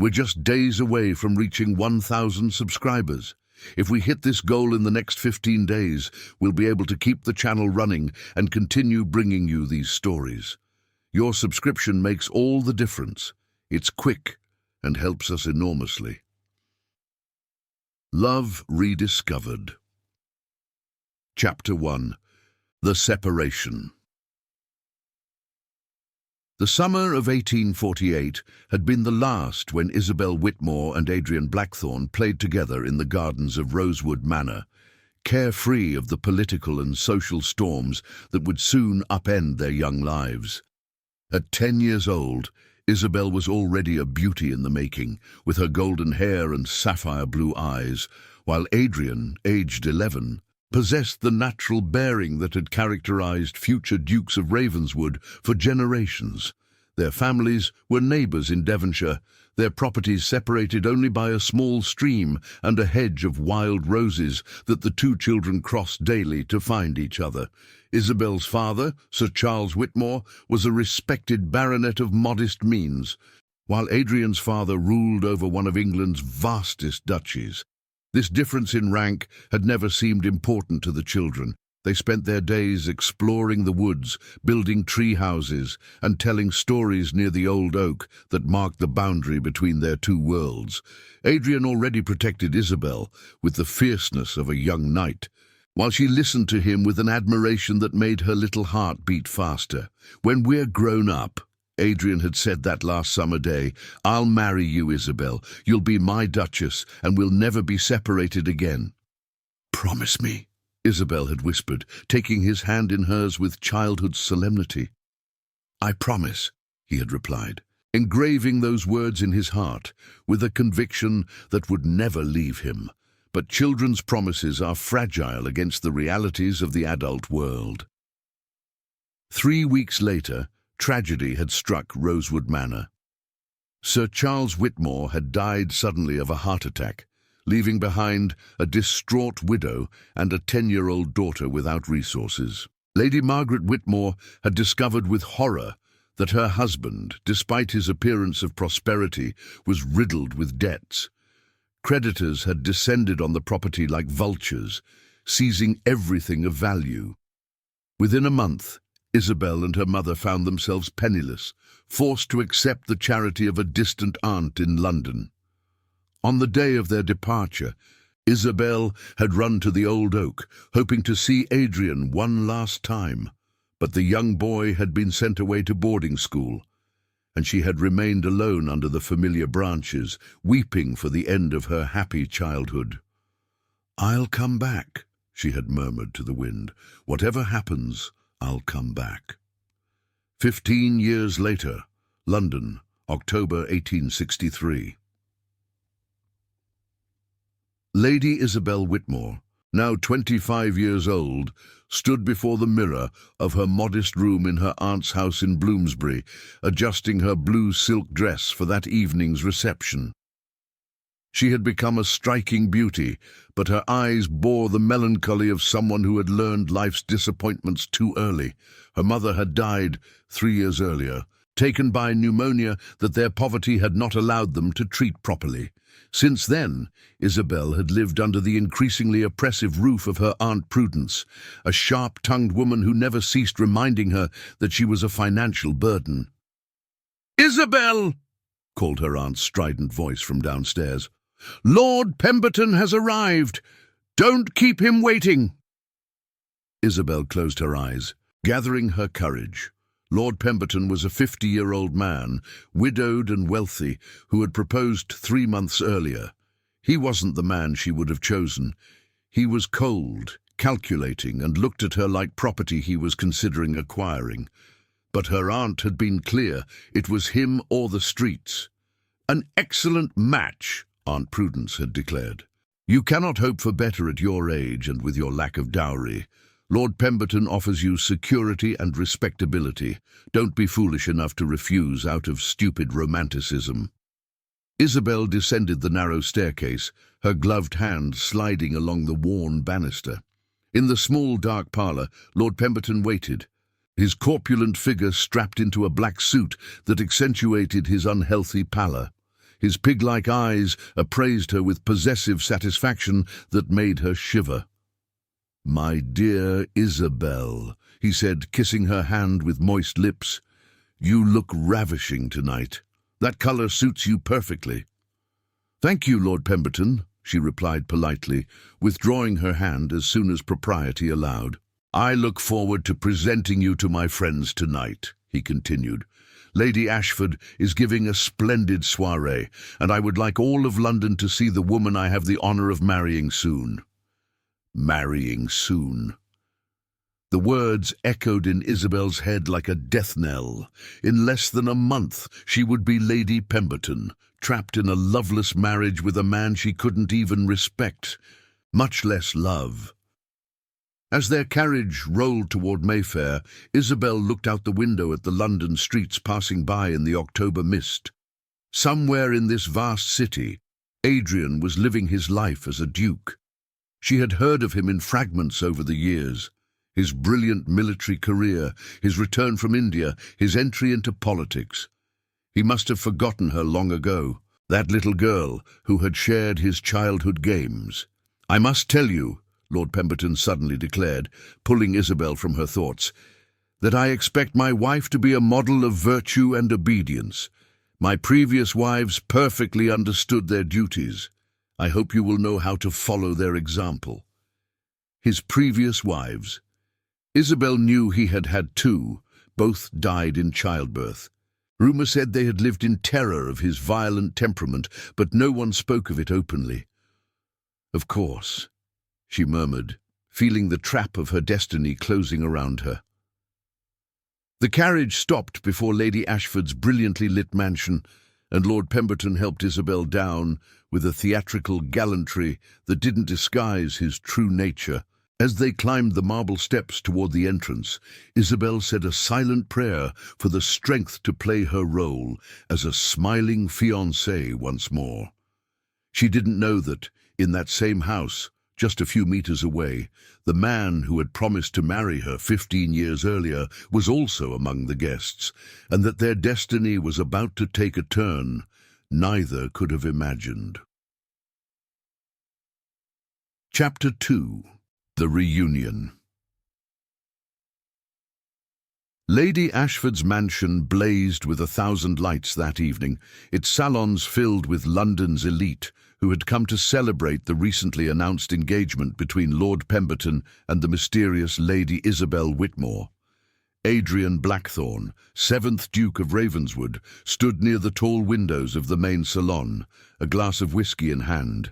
We're just days away from reaching 1,000 subscribers. If we hit this goal in the next 15 days, we'll be able to keep the channel running and continue bringing you these stories. Your subscription makes all the difference. It's quick and helps us enormously. Love Rediscovered. Chapter 1. The Separation. The summer of 1848 had been the last when Isabel Whitmore and Adrian Blackthorne played together in the gardens of Rosewood Manor, carefree of the political and social storms that would soon upend their young lives. At 10 years old, Isabel was already a beauty in the making, with her golden hair and sapphire blue eyes, while Adrian, aged 11, possessed the natural bearing that had characterized future Dukes of Ravenswood for generations. Their families were neighbours in Devonshire, their properties separated only by a small stream and a hedge of wild roses that the two children crossed daily to find each other. Isabel's father, Sir Charles Whitmore, was a respected baronet of modest means, while Adrian's father ruled over one of England's vastest duchies. This difference in rank had never seemed important to the children. They spent their days exploring the woods, building tree houses, and telling stories near the old oak that marked the boundary between their two worlds. Adrian already protected Isabel with the fierceness of a young knight, while she listened to him with an admiration that made her little heart beat faster. "When we're grown up," Adrian had said that last summer day, "I'll marry you, Isabel. You'll be my Duchess, and we'll never be separated again." "Promise me," Isabel had whispered, taking his hand in hers with childhood solemnity. "I promise," he had replied, engraving those words in his heart with a conviction that would never leave him. But children's promises are fragile against the realities of the adult world. 3 weeks later, tragedy had struck Rosewood Manor. Sir Charles Whitmore had died suddenly of a heart attack, leaving behind a distraught widow and a 10-year-old daughter without resources. Lady Margaret Whitmore had discovered with horror that her husband, despite his appearance of prosperity, was riddled with debts. Creditors had descended on the property like vultures, seizing everything of value. Within a month, Isabel and her mother found themselves penniless, forced to accept the charity of a distant aunt in London. On the day of their departure, Isabel had run to the old oak, hoping to see Adrian one last time, but the young boy had been sent away to boarding school, and she had remained alone under the familiar branches, weeping for the end of her happy childhood. "I'll come back," she had murmured to the wind. "Whatever happens, I'll come back." 15 years later, London, October 1863. Lady Isabel Whitmore, now 25 years old, stood before the mirror of her modest room in her aunt's house in Bloomsbury, adjusting her blue silk dress for that evening's reception. She had become a striking beauty, but her eyes bore the melancholy of someone who had learned life's disappointments too early. Her mother had died 3 years earlier, taken by pneumonia that their poverty had not allowed them to treat properly. Since then, Isabel had lived under the increasingly oppressive roof of her Aunt Prudence, a sharp-tongued woman who never ceased reminding her that she was a financial burden. "Isabel!" called her aunt's strident voice from downstairs. "Lord Pemberton has arrived. Don't keep him waiting." Isabel closed her eyes, gathering her courage. Lord Pemberton was a 50-year-old man, widowed and wealthy, who had proposed 3 months earlier. He wasn't the man she would have chosen. He was cold, calculating, and looked at her like property he was considering acquiring. But her aunt had been clear. It was him or the streets. "An excellent match," Aunt Prudence had declared. "You cannot hope for better at your age and with your lack of dowry. Lord Pemberton offers you security and respectability. Don't be foolish enough to refuse out of stupid romanticism." Isabel descended the narrow staircase, her gloved hand sliding along the worn banister. In the small dark parlour, Lord Pemberton waited, his corpulent figure strapped into a black suit that accentuated his unhealthy pallor. His pig-like eyes appraised her with possessive satisfaction that made her shiver. "My dear Isabel," he said, kissing her hand with moist lips, "you look ravishing tonight. That colour suits you perfectly." "Thank you, Lord Pemberton," she replied politely, withdrawing her hand as soon as propriety allowed. "I look forward to presenting you to my friends tonight," he continued. "Lady Ashford is giving a splendid soirée, and I would like all of London to see the woman I have the honour of marrying soon." Marrying soon. The words echoed in Isabel's head like a death knell. In less than a month, she would be Lady Pemberton, trapped in a loveless marriage with a man she couldn't even respect, much less love. As their carriage rolled toward Mayfair, Isabel looked out the window at the London streets passing by in the October mist. Somewhere in this vast city, Adrian was living his life as a duke. She had heard of him in fragments over the years. His brilliant military career, his return from India, his entry into politics. He must have forgotten her long ago, that little girl who had shared his childhood games. "I must tell you," Lord Pemberton suddenly declared, pulling Isabel from her thoughts, "that I expect my wife to be a model of virtue and obedience. My previous wives perfectly understood their duties. I hope you will know how to follow their example." His previous wives. Isabel knew he had had two. Both died in childbirth. Rumour said they had lived in terror of his violent temperament, but no one spoke of it openly. "Of course," she murmured, feeling the trap of her destiny closing around her. The carriage stopped before Lady Ashford's brilliantly lit mansion, and Lord Pemberton helped Isabel down with a theatrical gallantry that didn't disguise his true nature. As they climbed the marble steps toward the entrance, Isabel said a silent prayer for the strength to play her role as a smiling fiancée once more. She didn't know that, in that same house, just a few meters away, the man who had promised to marry her 15 years earlier was also among the guests, and that their destiny was about to take a turn neither could have imagined. Chapter 2. The Reunion. Lady Ashford's mansion blazed with 1,000 lights that evening, its salons filled with London's elite, who had come to celebrate the recently announced engagement between Lord Pemberton and the mysterious Lady Isabel Whitmore. Adrian Blackthorne, 7th Duke of Ravenswood, stood near the tall windows of the main salon, a glass of whisky in hand,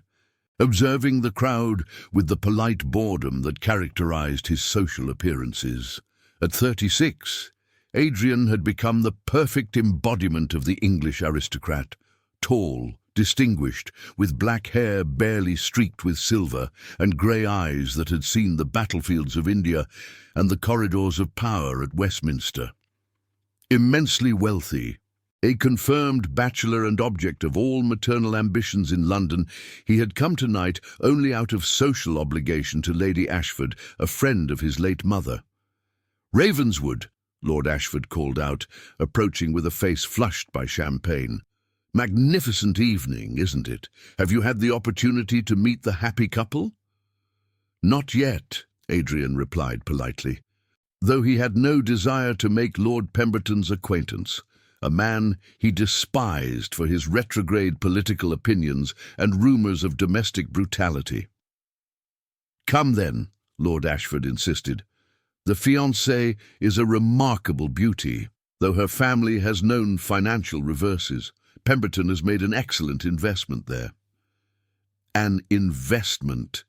observing the crowd with the polite boredom that characterized his social appearances. At 36, Adrian had become the perfect embodiment of the English aristocrat, tall, distinguished, with black hair barely streaked with silver, and grey eyes that had seen the battlefields of India and the corridors of power at Westminster. Immensely wealthy, a confirmed bachelor and object of all maternal ambitions in London, he had come tonight only out of social obligation to Lady Ashford, a friend of his late mother. "Ravenswood," Lord Ashford called out, approaching with a face flushed by champagne. "Magnificent evening, isn't it? Have you had the opportunity to meet the happy couple?" "Not yet," Adrian replied politely, though he had no desire to make Lord Pemberton's acquaintance, a man he despised for his retrograde political opinions and rumours of domestic brutality. "Come then," Lord Ashford insisted. "The fiancée is a remarkable beauty, though her family has known financial reverses. Pemberton has made an excellent investment there." "An investment?"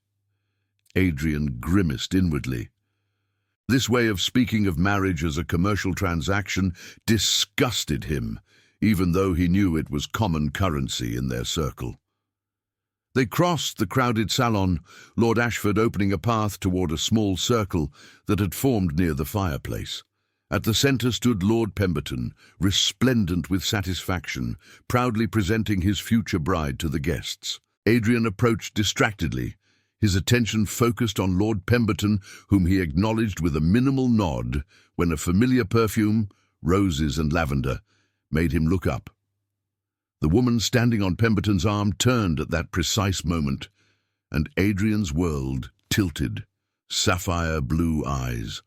Adrian grimaced inwardly. This way of speaking of marriage as a commercial transaction disgusted him, even though he knew it was common currency in their circle. They crossed the crowded salon, Lord Ashford opening a path toward a small circle that had formed near the fireplace. At the centre stood Lord Pemberton, resplendent with satisfaction, proudly presenting his future bride to the guests. Adrian approached distractedly, his attention focused on Lord Pemberton, whom he acknowledged with a minimal nod when a familiar perfume, roses and lavender, made him look up. The woman standing on Pemberton's arm turned at that precise moment, and Adrian's world tilted. Sapphire blue eyes,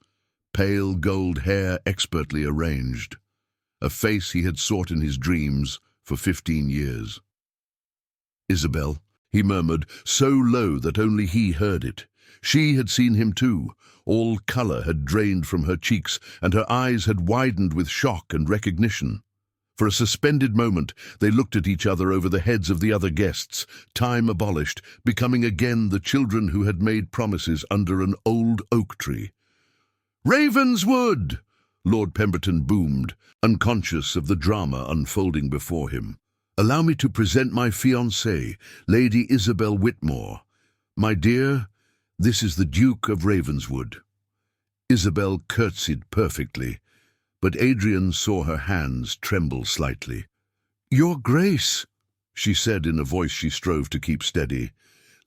pale gold hair expertly arranged, a face he had sought in his dreams for 15 years. "Isabel," he murmured, so low that only he heard it. She had seen him too. All color had drained from her cheeks, and her eyes had widened with shock and recognition. For a suspended moment, they looked at each other over the heads of the other guests, time abolished, becoming again the children who had made promises under an old oak tree. "Ravenswood!" Lord Pemberton boomed, unconscious of the drama unfolding before him. "Allow me to present my fiancée, Lady Isabel Whitmore. My dear, this is the Duke of Ravenswood." Isabel curtsied perfectly, but Adrian saw her hands tremble slightly. "Your Grace," she said in a voice she strove to keep steady.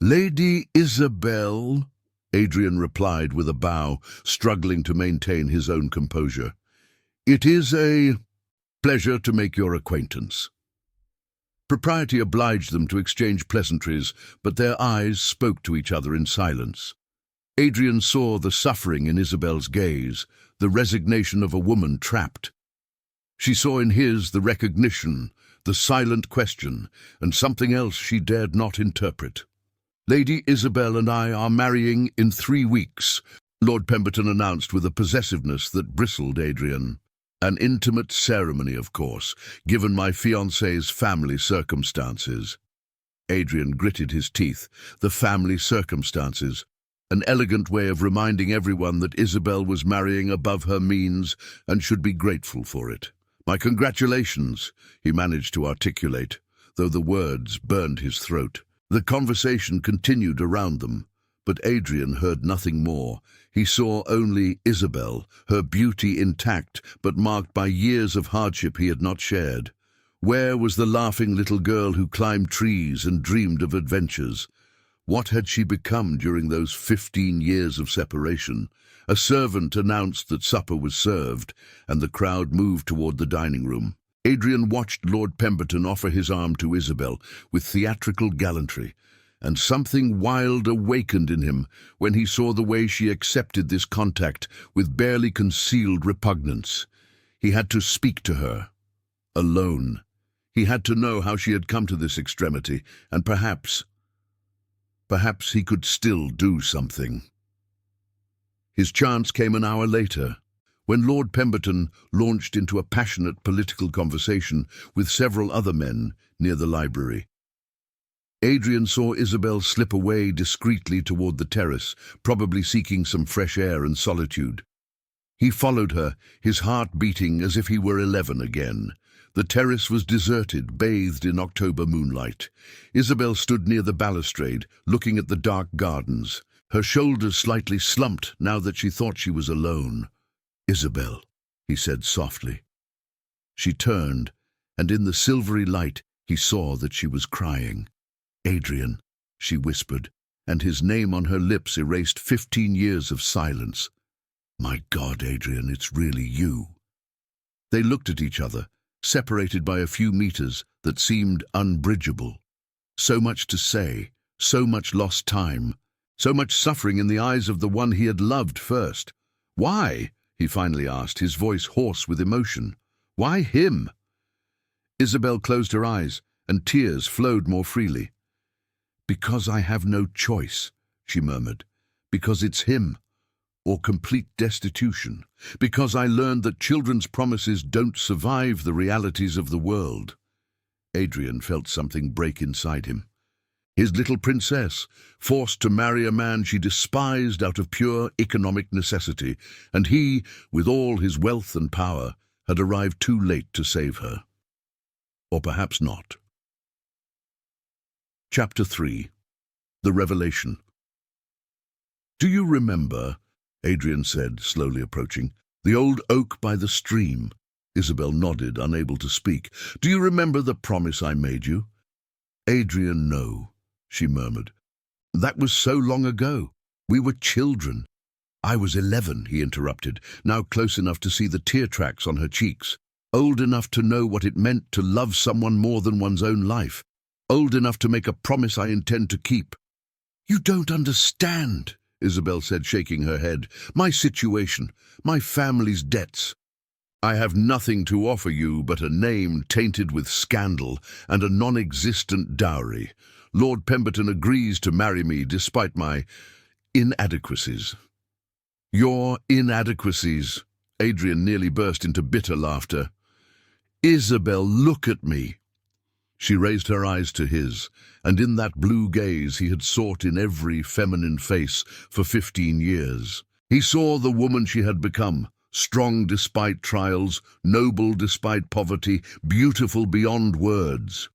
"Lady Isabel," Adrian replied with a bow, struggling to maintain his own composure. "It is a pleasure to make your acquaintance." Propriety obliged them to exchange pleasantries, but their eyes spoke to each other in silence. Adrian saw the suffering in Isabel's gaze, the resignation of a woman trapped. She saw in his the recognition, the silent question, and something else she dared not interpret. "Lady Isabel and I are marrying in 3 weeks," Lord Pemberton announced with a possessiveness that bristled Adrian. "An intimate ceremony, of course, given my fiancée's family circumstances." Adrian gritted his teeth. The family circumstances. An elegant way of reminding everyone that Isabel was marrying above her means and should be grateful for it. "My congratulations," he managed to articulate, though the words burned his throat. The conversation continued around them, but Adrian heard nothing more. He saw only Isabel, her beauty intact but marked by years of hardship he had not shared. Where was the laughing little girl who climbed trees and dreamed of adventures? What had she become during those 15 years of separation? A servant announced that supper was served, and the crowd moved toward the dining room. Adrian watched Lord Pemberton offer his arm to Isabel with theatrical gallantry, and something wild awakened in him when he saw the way she accepted this contact with barely concealed repugnance. He had to speak to her, alone. He had to know how she had come to this extremity, and perhaps he could still do something. His chance came an hour later, when Lord Pemberton launched into a passionate political conversation with several other men near the library. Adrian saw Isabel slip away discreetly toward the terrace, probably seeking some fresh air and solitude. He followed her, his heart beating as if he were 11 again. The terrace was deserted, bathed in October moonlight. Isabel stood near the balustrade, looking at the dark gardens, her shoulders slightly slumped now that she thought she was alone. "Isabel," he said softly. She turned, and in the silvery light he saw that she was crying. "Adrian," she whispered, and his name on her lips erased 15 years of silence. "My God, Adrian, it's really you." They looked at each other, separated by a few meters that seemed unbridgeable. So much to say, so much lost time, so much suffering in the eyes of the one he had loved first. "Why?" he finally asked, his voice hoarse with emotion. "Why him?" Isabel closed her eyes, and tears flowed more freely. "Because I have no choice," she murmured. "Because it's him, or complete destitution. Because I learned that children's promises don't survive the realities of the world." Adrian felt something break inside him. His little princess, forced to marry a man she despised out of pure economic necessity, and he, with all his wealth and power, had arrived too late to save her. Or perhaps not. Chapter 3. The Revelation. "Do you remember," Adrian said, slowly approaching, "the old oak by the stream?" Isabel nodded, unable to speak. "Do you remember the promise I made you?" "Adrian, no," she murmured. "That was so long ago. We were children." "I was 11, he interrupted, now close enough to see the tear tracks on her cheeks. old enough to know what it meant to love someone more than one's own life, old enough to make a promise I intend to keep. You don't understand, Isabel said, shaking her head. My situation, my family's debts. I have nothing to offer you but a name tainted with scandal and a non-existent dowry. Lord Pemberton agrees to marry me despite my inadequacies. Your inadequacies. Adrian nearly burst into bitter laughter. Isabel, look at me. She raised her eyes to his, and in that blue gaze he had sought in every feminine face for 15 years. He saw the woman she had become, strong despite trials, noble despite poverty, beautiful beyond words.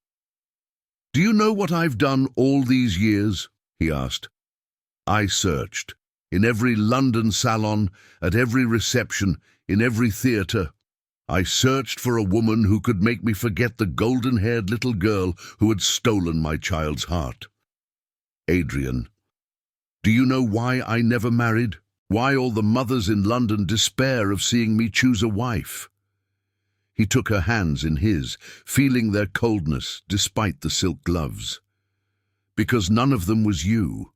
Do you know what I've done all these years? He asked. I searched. In every London salon, at every reception, in every theatre. I searched for a woman who could make me forget the golden-haired little girl who had stolen my child's heart. Adrian, do you know why I never married? Why all the mothers in London despair of seeing me choose a wife? He took her hands in his, feeling their coldness despite the silk gloves. Because none of them was you.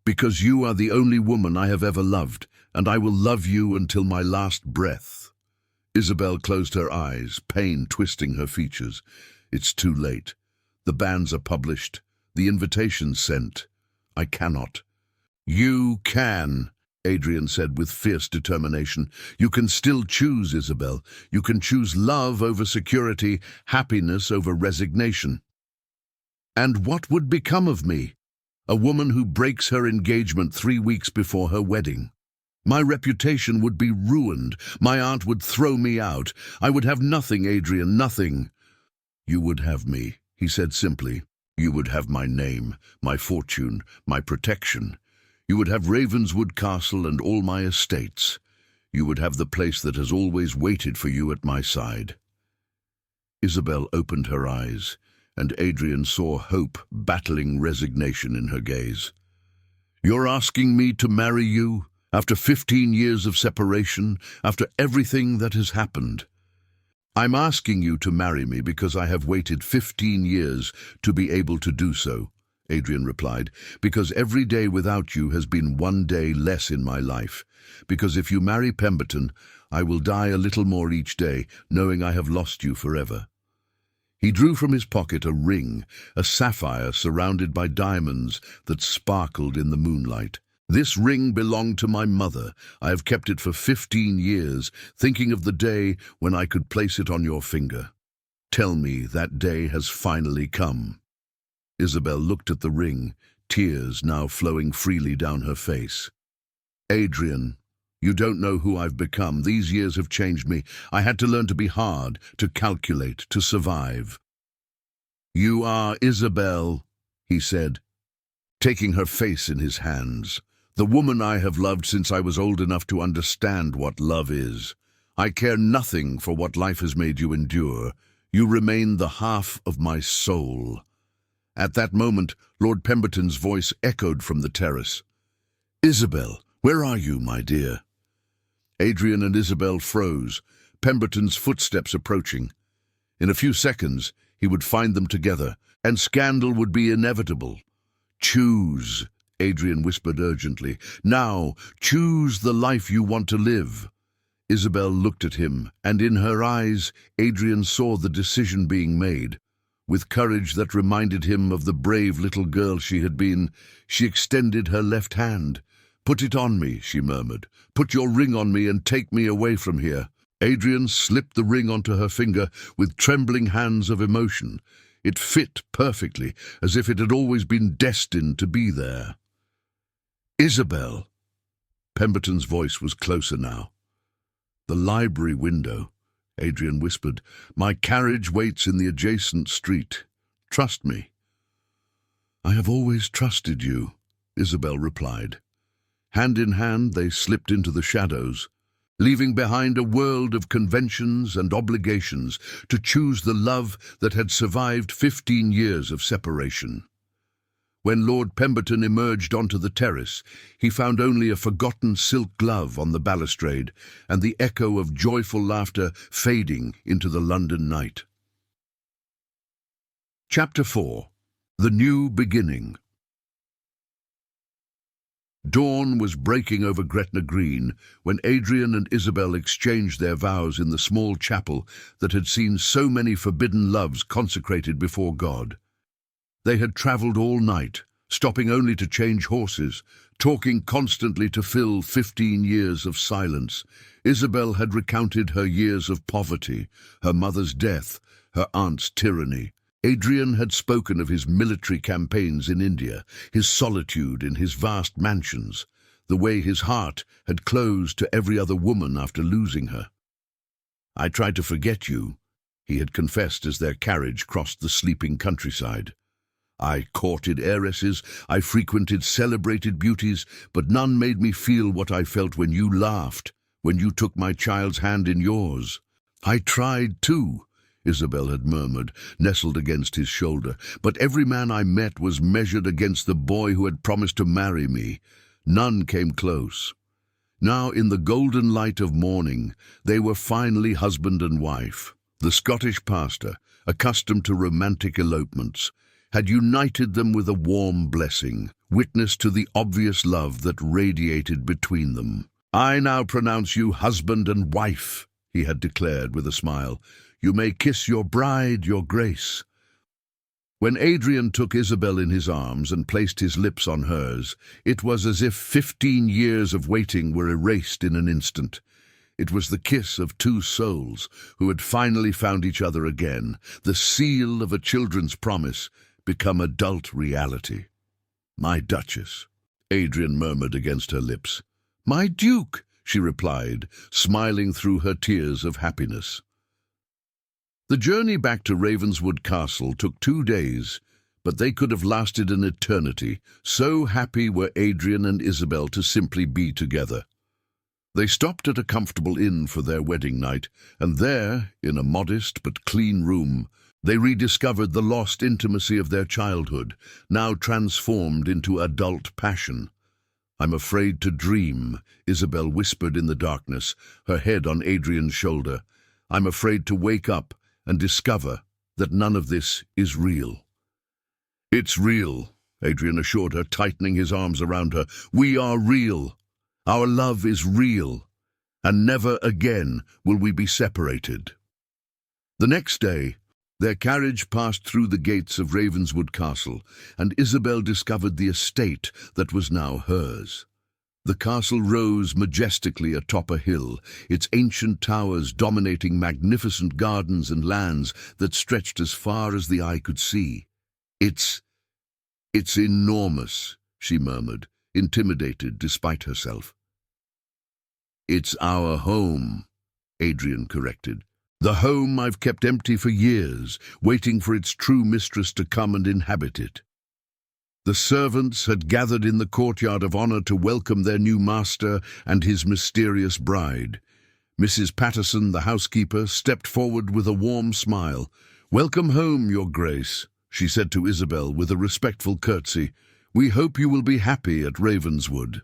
Because you are the only woman I have ever loved, and I will love you until my last breath. Isabel closed her eyes, pain twisting her features. It's too late. The bans are published. The invitations sent. I cannot. You can, Adrian said with fierce determination. You can still choose, Isabel. You can choose love over security, happiness over resignation. And what would become of me? A woman who breaks her engagement 3 weeks before her wedding. My reputation would be ruined. My aunt would throw me out. I would have nothing, Adrian, nothing. You would have me, he said simply. You would have my name, my fortune, my protection. You would have Ravenswood Castle and all my estates. You would have the place that has always waited for you at my side. Isabel opened her eyes, and Adrian saw hope battling resignation in her gaze. You're asking me to marry you? After 15 years of separation, after everything that has happened? I'm asking you to marry me because I have waited 15 years to be able to do so, Adrian replied, because every day without you has been one day less in my life. Because if you marry Pemberton, I will die a little more each day, knowing I have lost you forever. He drew from his pocket a ring, a sapphire surrounded by diamonds that sparkled in the moonlight. This ring belonged to my mother. I have kept it for 15 years, thinking of the day when I could place it on your finger. Tell me that day has finally come. Isabel looked at the ring, tears now flowing freely down her face. Adrian, you don't know who I've become. These years have changed me. I had to learn to be hard, to calculate, to survive. You are Isabel, he said, taking her face in his hands. The woman I have loved since I was old enough to understand what love is. I care nothing for what life has made you endure. You remain the half of my soul. At that moment, Lord Pemberton's voice echoed from the terrace. Isabel, where are you, my dear? Adrian and Isabel froze, Pemberton's footsteps approaching. In a few seconds, he would find them together, and scandal would be inevitable. Choose, Adrian whispered urgently. Now, choose the life you want to live. Isabel looked at him, and in her eyes, Adrian saw the decision being made. With courage that reminded him of the brave little girl she had been, she extended her left hand. Put it on me, she murmured. Put your ring on me and take me away from here. Adrian slipped the ring onto her finger with trembling hands of emotion. It fit perfectly, as if it had always been destined to be there. Isabel. Pemberton's voice was closer now. The library window, Adrian whispered. My carriage waits in the adjacent street. Trust me. I have always trusted you, Isabel replied. Hand in hand, they slipped into the shadows, leaving behind a world of conventions and obligations to choose the love that had survived 15 years of separation. When Lord Pemberton emerged onto the terrace, he found only a forgotten silk glove on the balustrade and the echo of joyful laughter fading into the London night. Chapter 4. The New Beginning. Dawn was breaking over Gretna Green when Adrian and Isabel exchanged their vows in the small chapel that had seen so many forbidden loves consecrated before God. They had travelled all night, stopping only to change horses, talking constantly to fill 15 years of silence. Isabel had recounted her years of poverty, her mother's death, her aunt's tyranny. Adrian had spoken of his military campaigns in India, his solitude in his vast mansions, the way his heart had closed to every other woman after losing her. "I tried to forget you," he had confessed as their carriage crossed the sleeping countryside. "I courted heiresses, I frequented celebrated beauties, but none made me feel what I felt when you laughed, when you took my child's hand in yours. I tried too," Isabel had murmured, nestled against his shoulder, "but every man I met was measured against the boy who had promised to marry me. None came close." Now, in the golden light of morning, they were finally husband and wife. The Scottish pastor, accustomed to romantic elopements, had united them with a warm blessing, witness to the obvious love that radiated between them. "I now pronounce you husband and wife," he had declared with a smile. "You may kiss your bride, your grace." When Adrian took Isabel in his arms and placed his lips on hers, it was as if 15 years of waiting were erased in an instant. It was the kiss of two souls who had finally found each other again, the seal of a children's promise become adult reality. "My Duchess," Adrian murmured against her lips. "My Duke," she replied, smiling through her tears of happiness. The journey back to Ravenswood Castle took 2 days, but they could have lasted an eternity, so happy were Adrian and Isabel to simply be together. They stopped at a comfortable inn for their wedding night, and there, in a modest but clean room, they rediscovered the lost intimacy of their childhood, now transformed into adult passion. "I'm afraid to dream," Isabel whispered in the darkness, her head on Adrian's shoulder. "I'm afraid to wake up and discover that none of this is real." "It's real," Adrian assured her, tightening his arms around her. "We are real. Our love is real, and never again will we be separated." The next day, their carriage passed through the gates of Ravenswood Castle, and Isabel discovered the estate that was now hers. The castle rose majestically atop a hill, its ancient towers dominating magnificent gardens and lands that stretched as far as the eye could see. It's enormous," she murmured, intimidated despite herself. "It's our home," Adrian corrected. "The home I've kept empty for years, waiting for its true mistress to come and inhabit it." The servants had gathered in the courtyard of honour to welcome their new master and his mysterious bride. Mrs. Patterson, the housekeeper, stepped forward with a warm smile. "Welcome home, Your Grace," she said to Isabel with a respectful curtsy. "We hope you will be happy at Ravenswood."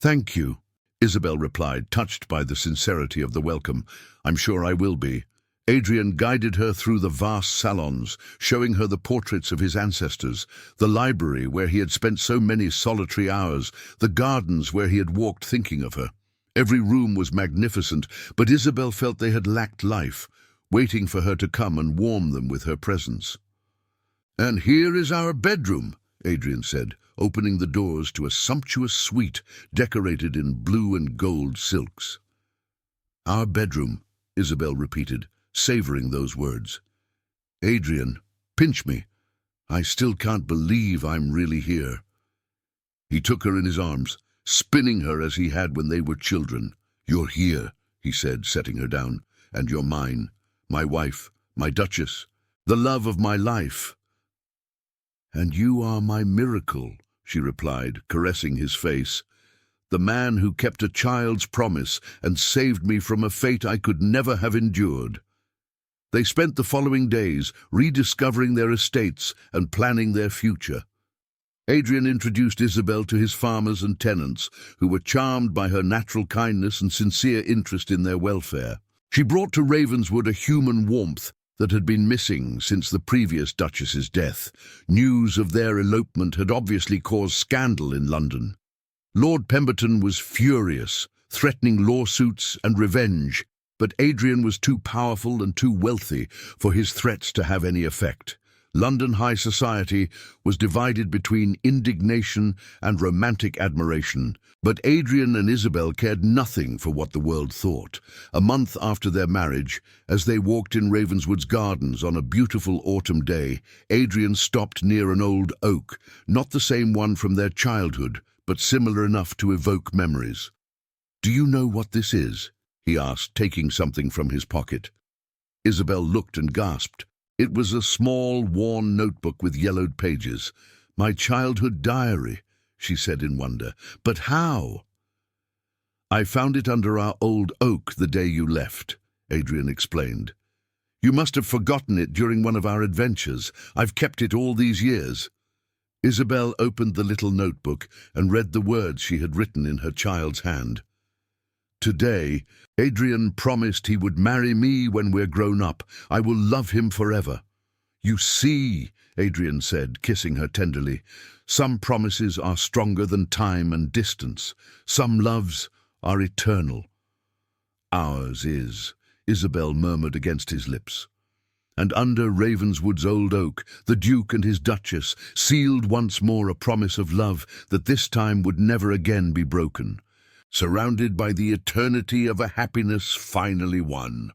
"Thank you," Isabel replied, touched by the sincerity of the welcome. "I'm sure I will be." Adrian guided her through the vast salons, showing her the portraits of his ancestors, the library where he had spent so many solitary hours, the gardens where he had walked thinking of her. Every room was magnificent, but Isabel felt they had lacked life, waiting for her to come and warm them with her presence. "And here is our bedroom," Adrian said, opening the doors to a sumptuous suite decorated in blue and gold silks. "Our bedroom," Isabel repeated, savouring those words. "Adrian, pinch me. I still can't believe I'm really here." He took her in his arms, spinning her as he had when they were children. "You're here," he said, setting her down, "and you're mine, my wife, my Duchess, the love of my life." "And you are my miracle," she replied, caressing his face. "The man who kept a child's promise and saved me from a fate I could never have endured." They spent the following days rediscovering their estates and planning their future. Adrian introduced Isabel to his farmers and tenants, who were charmed by her natural kindness and sincere interest in their welfare. She brought to Ravenswood a human warmth that had been missing since the previous Duchess's death. News of their elopement had obviously caused scandal in London. Lord Pemberton was furious, threatening lawsuits and revenge, but Adrian was too powerful and too wealthy for his threats to have any effect. London high society was divided between indignation and romantic admiration, but Adrian and Isabel cared nothing for what the world thought. A month after their marriage, as they walked in Ravenswood's gardens on a beautiful autumn day, Adrian stopped near an old oak, not the same one from their childhood, but similar enough to evoke memories. "Do you know what this is?" he asked, taking something from his pocket. Isabel looked and gasped. It was a small, worn notebook with yellowed pages. "My childhood diary," she said in wonder. "But how?" "I found it under our old oak the day you left," Adrian explained. "You must have forgotten it during one of our adventures. I've kept it all these years." Isabel opened the little notebook and read the words she had written in her child's hand. "Today, Adrian promised he would marry me when we're grown up. I will love him forever." "You see," Adrian said, kissing her tenderly, "some promises are stronger than time and distance. Some loves are eternal." "Ours is," Isabel murmured against his lips. And under Ravenswood's old oak, the Duke and his Duchess sealed once more a promise of love that this time would never again be broken. Surrounded by the eternity of a happiness finally won.